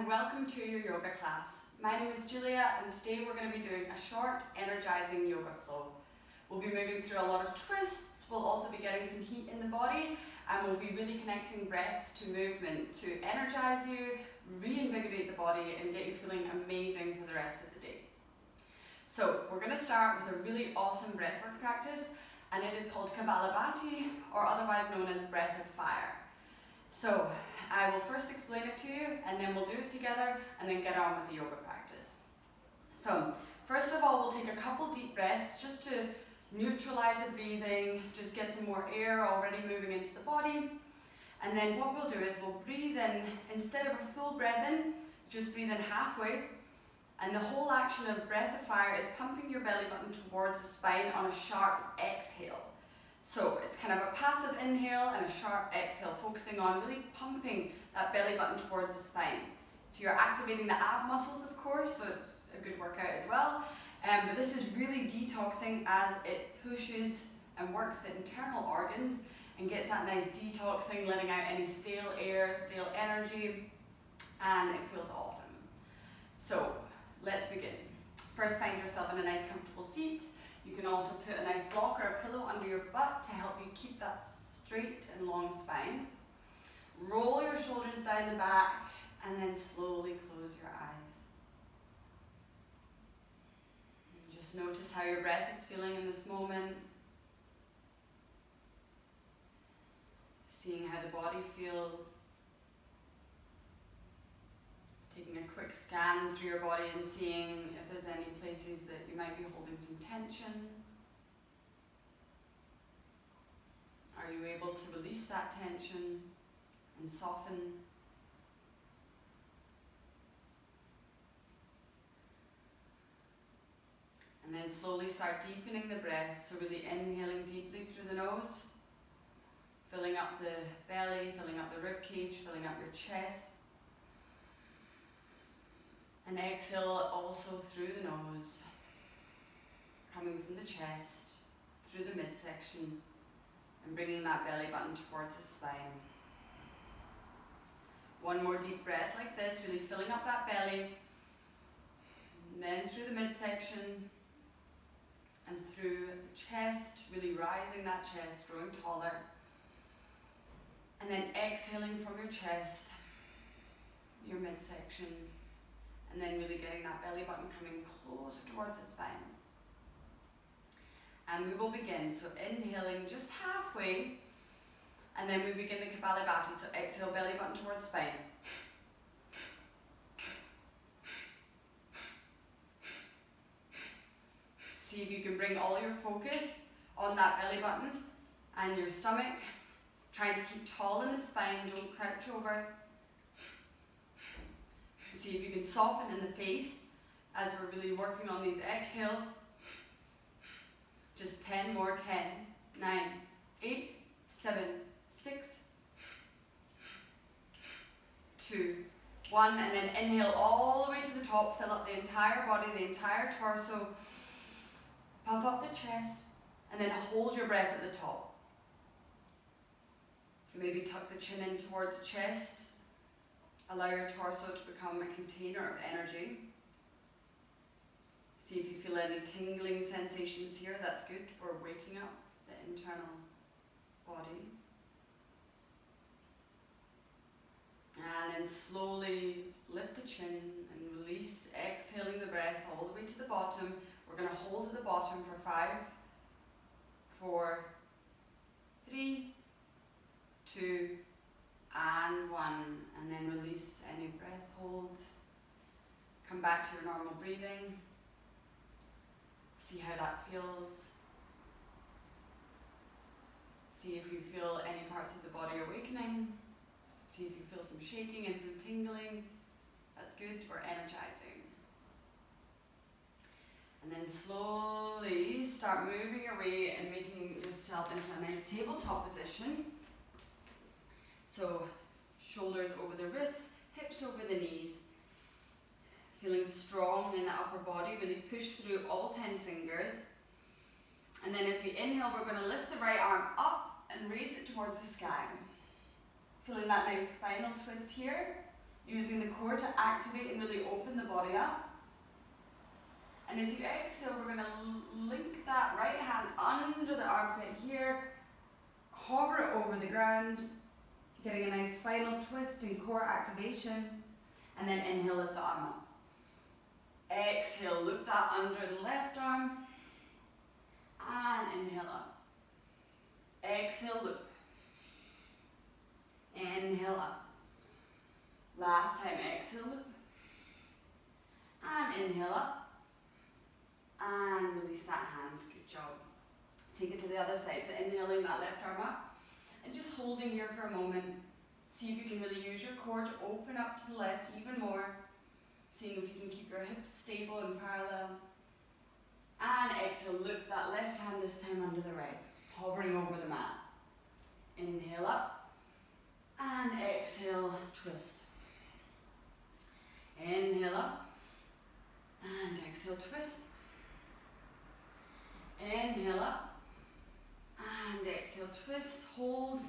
and welcome to your yoga class. My name is Julia and today we're going to be doing a short energizing yoga flow. We'll be moving through a lot of twists, we'll also be getting some heat in the body, and we'll be really connecting breath to movement to energize you, reinvigorate the body and get you feeling amazing for the rest of the day. So we're going to start with a really awesome breathwork practice, and it is called Kapalabhati, or otherwise known as breath of fire. So I will first explain it to you and then we'll do it together and then get on with the yoga practice. So first of all, we'll take a couple deep breaths just to neutralize the breathing, just get some more air already moving into the body. And then what we'll do is we'll breathe in, instead of a full breath in, just breathe in halfway. And the whole action of breath of fire is pumping your belly button towards the spine on a sharp exhale. So it's kind of a passive inhale and a sharp exhale, focusing on really pumping that belly button towards the spine. So you're activating the ab muscles, of course, so it's a good workout as well. But this is really detoxing as it pushes and works the internal organs and gets that nice detoxing, letting out any stale air, stale energy, and it feels awesome. So let's begin. First, find yourself in a nice comfortable seat. You can also put a nice block or a pillow under your butt to help you keep that straight and long spine. Roll your shoulders down the back and then slowly close your eyes. And just notice how your breath is feeling in this moment. Seeing how the body feels. Taking a quick scan through your body and seeing if there's any places that you might be holding some tension. Are you able to release that tension and soften? And then slowly start deepening the breath, so really inhaling deeply through the nose, filling up the belly, filling up the rib cage, filling up your chest. And exhale also through the nose, coming from the chest, through the midsection, and bringing that belly button towards the spine. One more deep breath like this, really filling up that belly, and then through the midsection, and through the chest, really rising that chest, growing taller. And then exhaling from your chest, your midsection, and then really getting that belly button coming closer towards the spine. And we will begin, so inhaling just halfway, and then we begin the Kapalabhati, so exhale, belly button towards spine. See if you can bring all your focus on that belly button and your stomach, trying to keep tall in the spine, don't crouch over. See if you can soften in the face as we're really working on these exhales. Just 10 more, 10, 9, 8, 7, 6, 2, 1, and then inhale all the way to the top, fill up the entire body, the entire torso, puff up the chest, and then hold your breath at the top. Maybe tuck the chin in towards the chest. Allow your torso to become a container of energy. See if you feel any tingling sensations here. That's good for waking up the internal body. And then slowly lift the chin and release, exhaling the breath all the way to the bottom. We're going to hold at the bottom for 5, 4, 3, 2, and 1, and then release any breath holds. Come back to your normal breathing. See how that feels. See if you feel any parts of the body awakening. See if you feel some shaking and some tingling. That's good. We're energizing. And then slowly start moving your way and making yourself into a nice tabletop position. So shoulders over the wrists, hips over the knees. Feeling strong in the upper body, really push through all 10 fingers. And then as we inhale, we're going to lift the right arm up and raise it towards the sky. Feeling that nice spinal twist here, using the core core to activate and really open the body up. And as you exhale, we're going to link that right hand under the armpit here, hover it over the ground, getting a nice spinal twist and core activation, and then inhale, lift the arm up. Exhale, loop that under the left arm, and inhale up. Exhale, loop. Inhale up. Last time, exhale, loop. And inhale up. And release that hand, good job. Take it to the other side, so inhaling that left arm up. And just holding here for a moment. See if you can really use your core to open up to the left even more. Seeing if you can keep your hips stable and parallel. And exhale, loop that left hand this time under the right, hovering over the mat. Inhale up. And exhale, twist. Inhale up. And exhale, twist. Inhale up. And exhale, twist, hold.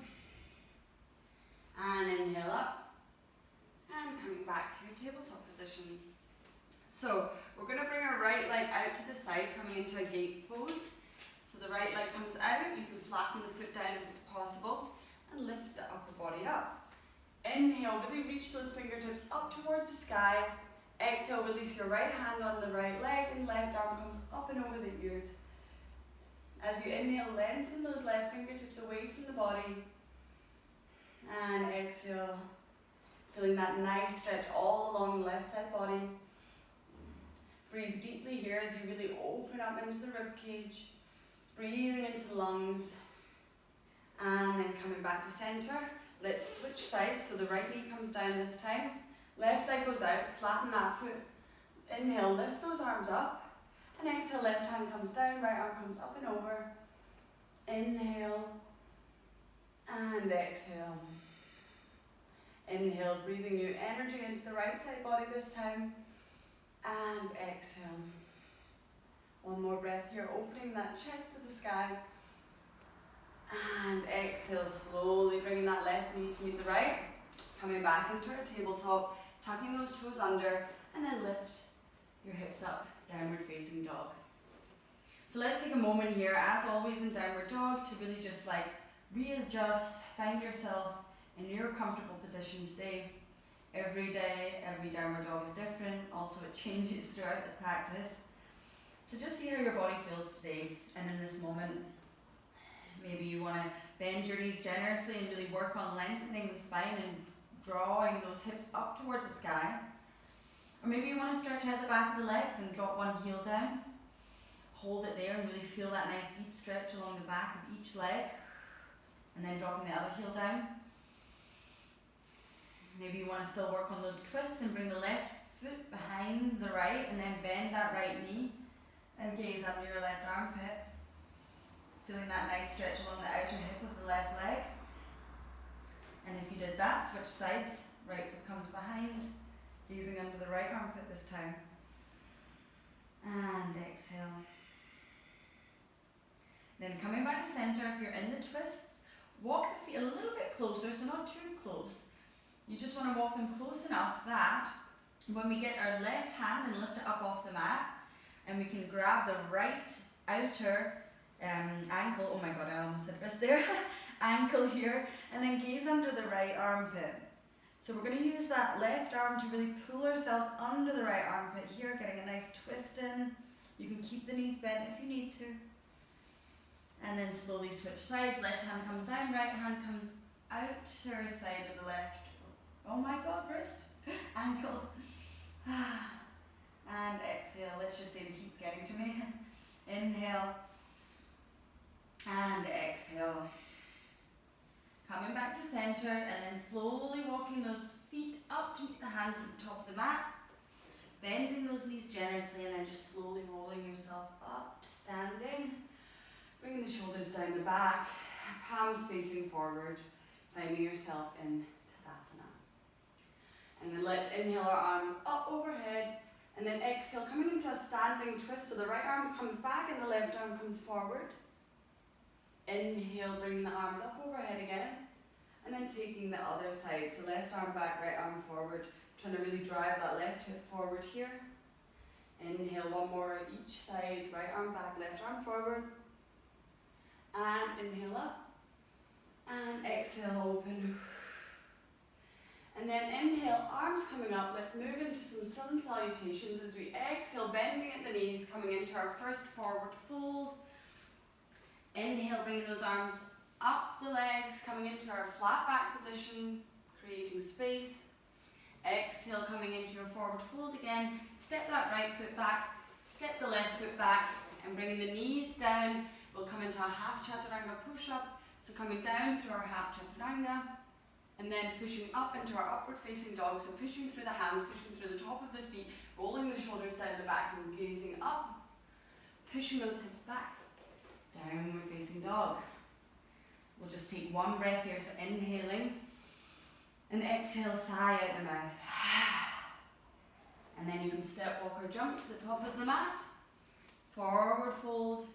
And inhale up. And coming back to your tabletop position. So we're going to bring our right leg out to the side, coming into a gate pose. So the right leg comes out, you can flatten the foot down if it's possible, and lift the upper body up. Inhale, really reach those fingertips up towards the sky. Exhale, release your right hand on the right leg, and left arm comes up and over the ears. As you inhale, lengthen those left fingertips away from the body. And exhale, feeling that nice stretch all along the left side body. Breathe deeply here as you really open up into the rib cage. Breathing into the lungs. And then coming back to center. Let's switch sides, so the right knee comes down this time. Left leg goes out, flatten that foot. Inhale, lift those arms up. And exhale, left hand comes down, right arm comes up and over. Inhale. And exhale. Inhale, breathing new energy into the right side body this time. And exhale. One more breath here, opening that chest to the sky. And exhale, slowly bringing that left knee to meet the right. Coming back into our tabletop, tucking those toes under, and then lift your hips up, downward facing dog. So let's take a moment here, as always in downward dog, to really just readjust, find yourself in your comfortable position today. Every day, every downward dog is different. Also, it changes throughout the practice. So just see how your body feels today. And in this moment, maybe you want to bend your knees generously and really work on lengthening the spine and drawing those hips up towards the sky. Or maybe you want to stretch out the back of the legs and drop one heel down. Hold it there and really feel that nice deep stretch along the back of each leg. And then dropping the other heel down. Maybe you want to still work on those twists and bring the left foot behind the right and then bend that right knee and gaze under your left armpit. Feeling that nice stretch along the outer hip of the left leg. And if you did that, switch sides. Right foot comes behind, gazing under the right armpit this time. And exhale. Then coming back to center, if you're in the twists, walk the feet a little bit closer, so not too close. You just want to walk them close enough that when we get our left hand and lift it up off the mat, and we can grab the right outer ankle, oh my god, I almost said wrist there, ankle here, and then gaze under the right armpit. So we're going to use that left arm to really pull ourselves under the right armpit here, getting a nice twist in. You can keep the knees bent if you need to. And then slowly switch sides, left hand comes down, right hand comes outer side of the left. Oh my god, wrist, ankle. And exhale, let's just say the heat's getting to me. Inhale. And exhale. Coming back to center and then slowly walking those feet up to meet the hands at the top of the mat. Bending those knees generously and then just slowly rolling yourself up to standing. Bringing the shoulders down the back, palms facing forward, finding yourself in Tadasana. And then let's inhale our arms up overhead and then exhale, coming into a standing twist. So the right arm comes back and the left arm comes forward. Inhale, bringing the arms up overhead again. And then taking the other side. So left arm back, right arm forward. Trying to really drive that left hip forward here. Inhale, one more each side, right arm back, left arm forward. And inhale up. And exhale, open. And then inhale, arms coming up. Let's move into some sun salutations as we exhale, bending at the knees, coming into our first forward fold. Inhale, bringing those arms up the legs, coming into our flat back position, creating space. Exhale, coming into your forward fold again. Step that right foot back, step the left foot back, and bringing the knees down. We'll come into a half chaturanga push-up. So coming down through our half chaturanga, and then pushing up into our upward facing dog. So pushing through the hands, pushing through the top of the feet, rolling the shoulders down the back and gazing up. Pushing those hips back. Downward facing dog. We'll just take one breath here, so inhaling. And exhale, sigh out the mouth. And then you can step, walk or jump to the top of the mat. Forward fold.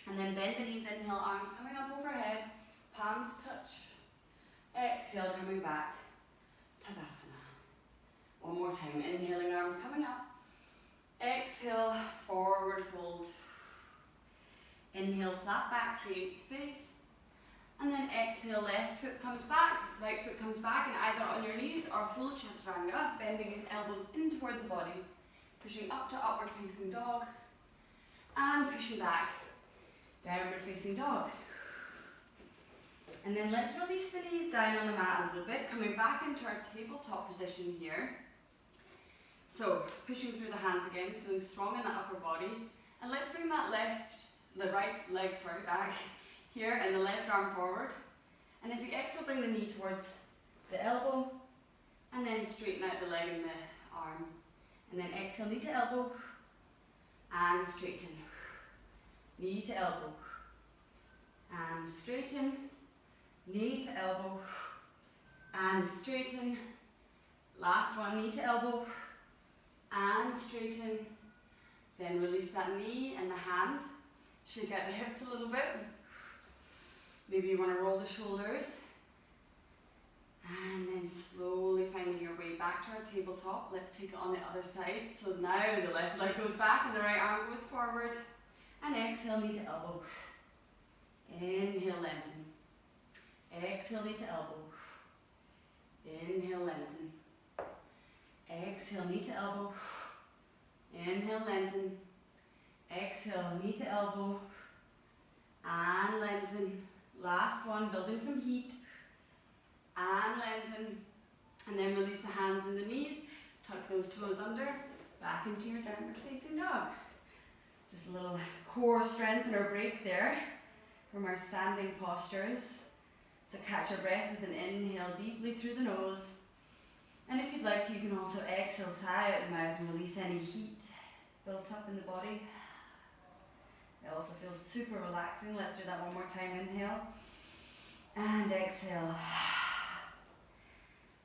And then bend the knees, inhale, arms coming up overhead. Palms touch. Exhale, coming back. Tadasana. One more time. Inhaling, arms coming up. Exhale, forward fold. Inhale, flat back, create space. And then exhale, left foot comes back, right foot comes back, and either on your knees or full chaturanga, bending elbows in towards the body, pushing up to upward facing dog, and pushing back, downward facing dog. And then let's release the knees down on the mat a little bit, coming back into our tabletop position here. So, pushing through the hands again, feeling strong in the upper body, and let's bring that the right leg, back here, and the left arm forward. And as we exhale, bring the knee towards the elbow, and then straighten out the leg and the arm. And then exhale, knee to elbow, and straighten. Knee to elbow, and straighten. Knee to elbow, and straighten. Last one, knee to elbow, and straighten. Then release that knee and the hand. Shake out the hips a little bit. Maybe you want to roll the shoulders. And then slowly finding your way back to our tabletop. Let's take it on the other side. So now the left leg goes back and the right arm goes forward. And exhale, knee to elbow. Inhale, lengthen. Exhale, knee to elbow. Inhale, lengthen. Exhale, knee to elbow. Inhale, lengthen. Exhale, knee to elbow. And lengthen. Last one, building some heat. And lengthen. And then release the hands and the knees. Tuck those toes under. Back into your downward facing dog. Just a little core strengthener break there from our standing postures. So catch your breath with an inhale deeply through the nose. And if you'd like to, you can also exhale, sigh out the mouth and release any heat built up in the body. It also feels super relaxing. Let's do that one more time. Inhale and exhale.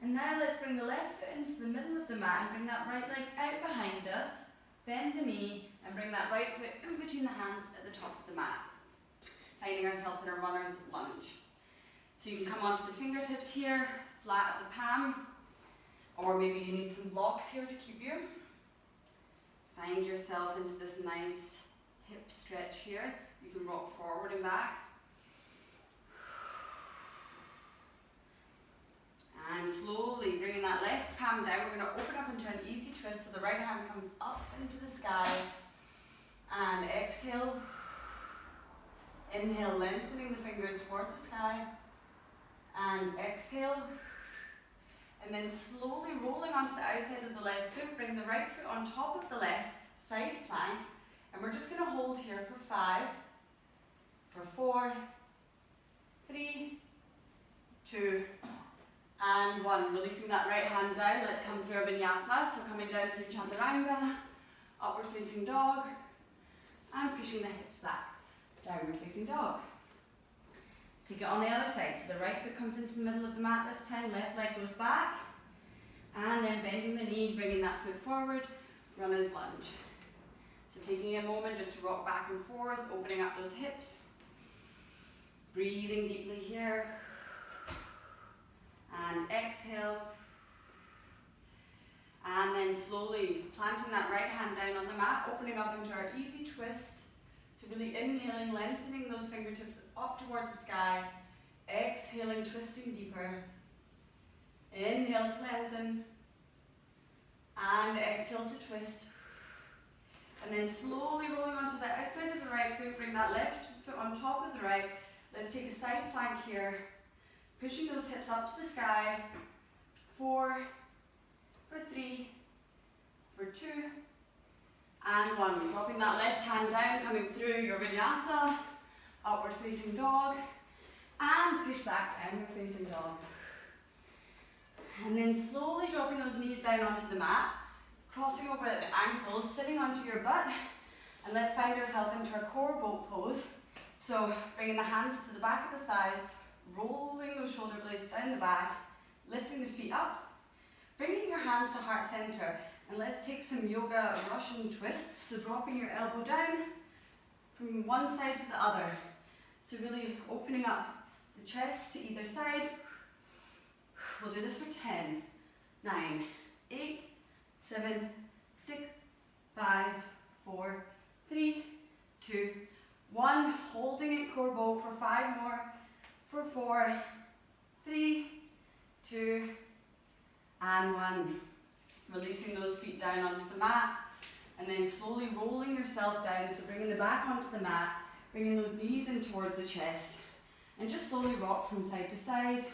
And now let's bring the left foot into the middle of the mat and bring that right leg out behind us. Bend the knee and bring that right foot in between the hands at the top of the mat. Finding ourselves in a runner's lunge. So you can come onto the fingertips here, flat at the palm, or maybe you need some blocks here to keep you. Find yourself into this nice hip stretch here. You can rock forward and back. And slowly bringing that left palm down, we're going to open up into an easy twist so the right hand comes up into the sky. And exhale. Inhale, lengthening the fingers towards the sky. And exhale. And then slowly rolling onto the outside of the left foot, bring the right foot on top of the left, side plank. And we're just going to hold here for 5, for 4, 3, 2, and 1. Releasing that right hand down. Let's come through a vinyasa. So coming down through chaturanga, upward facing dog, and pushing the hips back. Downward facing dog. Take it on the other side. So the right foot comes into the middle of the mat this time. Left leg goes back. And then bending the knee, bringing that foot forward. Runner's lunge. So taking a moment just to rock back and forth, opening up those hips. Breathing deeply here. And exhale. then slowly planting that right hand down on the mat, opening up into our easy twist. So really inhaling, lengthening those fingertips up towards the sky. Exhaling, twisting deeper. Inhale to lengthen. And exhale to twist. And then slowly rolling onto the outside of the right foot, bring that left foot on top of the right. Let's take a side plank here. Pushing those hips up to the sky. 4, for 3, for 2, and 1. Dropping that left hand down, coming through your vinyasa, upward facing dog, and push back, downward facing dog. And then slowly dropping those knees down onto the mat, crossing over at the ankles, sitting onto your butt, and let's find ourselves into our core boat pose. So bringing the hands to the back of the thighs, rolling those shoulder blades down the back, lifting the feet up, bringing your hands to heart center, and let's take some yoga Russian twists. So dropping your elbow down from one side to the other. So really opening up the chest to either side. We'll do this for 10, 9, 8, 7, 6, 5, 4, 3, 2, 1. Holding it core boat for 5 more, for 4, 3, 2, and 1. Releasing those feet down onto the mat, and then slowly rolling yourself down, so bringing the back onto the mat, bringing those knees in towards the chest, and just slowly rock from side to side,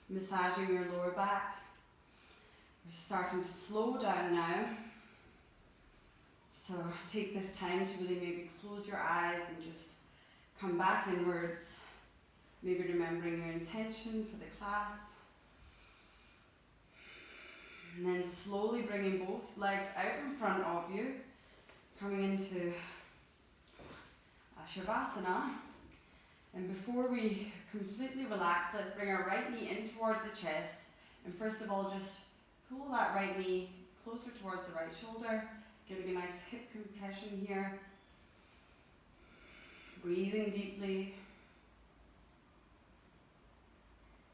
massaging your lower back. We're starting to slow down now, so take this time to really maybe close your eyes and just come back inwards, maybe remembering your intention for the class. And then slowly bringing both legs out in front of you, coming into Shavasana. And before we completely relax, let's bring our right knee in towards the chest. And first of all, just pull that right knee closer towards the right shoulder, giving a nice hip compression here. Breathing deeply.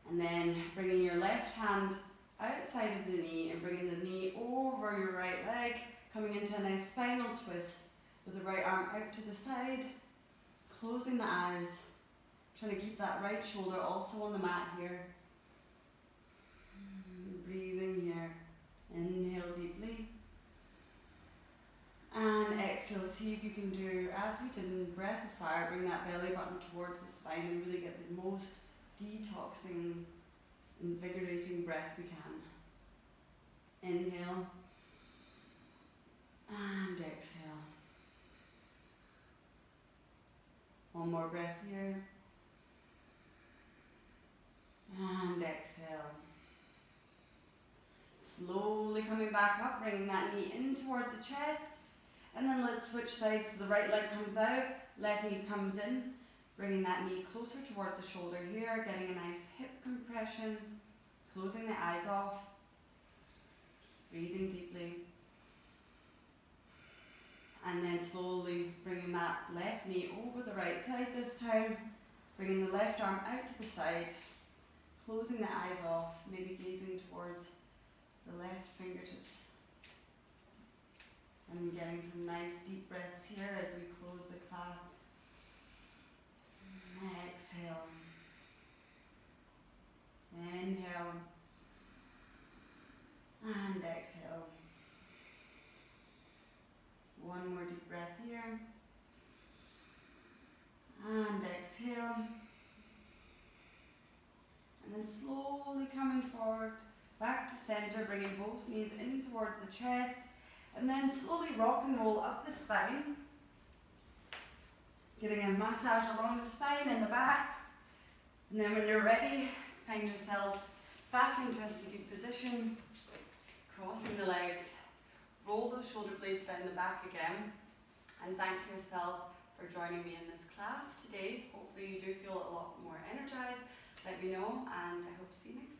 And then bringing your left hand outside of the knee and bringing the knee over your right leg, coming into a nice spinal twist with the right arm out to the side, closing the eyes, trying to keep that right shoulder also on the mat here. Breathing here, inhale deeply, and exhale. See if you can do, as we did in Breath of Fire, bring that belly button towards the spine and really get the most detoxing, invigorating breath we can. Inhale and exhale. One more breath here. And exhale. Slowly coming back up, bringing that knee in towards the chest. And then let's switch sides. So the right leg comes out, left knee comes in. Bringing that knee closer towards the shoulder here, getting a nice hip compression, closing the eyes off, breathing deeply, and then slowly bringing that left knee over the right side this time, bringing the left arm out to the side, closing the eyes off, maybe gazing towards the left fingertips, and getting some nice deep breaths here as we close the class. Exhale. Inhale. And exhale. One more deep breath here. And exhale. And then slowly coming forward, back to center, bringing both knees in towards the chest. And then slowly rock and roll up the spine. Getting a massage along the spine and the back. And then when you're ready, find yourself back into a seated position, crossing the legs, roll those shoulder blades down the back again, and thank yourself for joining me in this class today. Hopefully you do feel a lot more energized. Let me know, and I hope to see you next time.